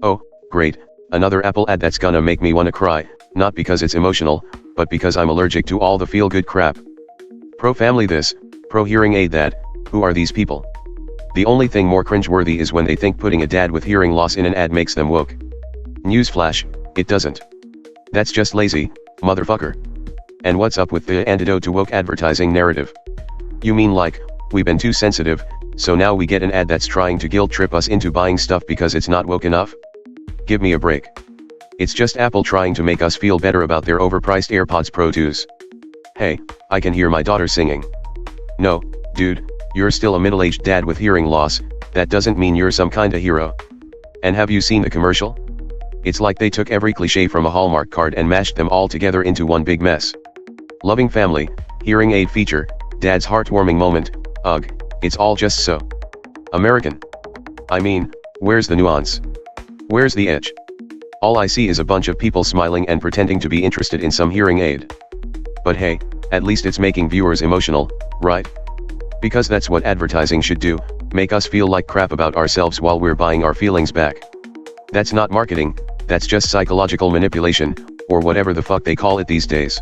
Oh, great, another Apple ad that's gonna make me wanna cry, not because it's emotional, but because I'm allergic to all the feel-good crap. Pro family this, pro hearing aid that, who are these people? The only thing more cringeworthy is when they think putting a dad with hearing loss in an ad makes them woke. Newsflash, it doesn't. That's just lazy, motherfucker. And what's up with the antidote to woke advertising narrative? You mean like, we've been too sensitive, so now we get an ad that's trying to guilt trip us into buying stuff because it's not woke enough? Give me a break. It's just Apple trying to make us feel better about their overpriced AirPods Pro 2s. Hey, I can hear my daughter singing. No, dude, you're still a middle-aged dad with hearing loss, that doesn't mean you're some kinda hero. And have you seen the commercial? It's like they took every cliche from a Hallmark card and mashed them all together into one big mess. Loving family, hearing aid feature, dad's heartwarming moment, ugh, it's all just so American. I mean, where's the nuance? Where's the edge? All I see is a bunch of people smiling and pretending to be interested in some hearing aid. But hey, at least it's making viewers emotional, right? Because that's what advertising should do, make us feel like crap about ourselves while we're buying our feelings back. That's not marketing, that's just psychological manipulation, or whatever the fuck they call it these days.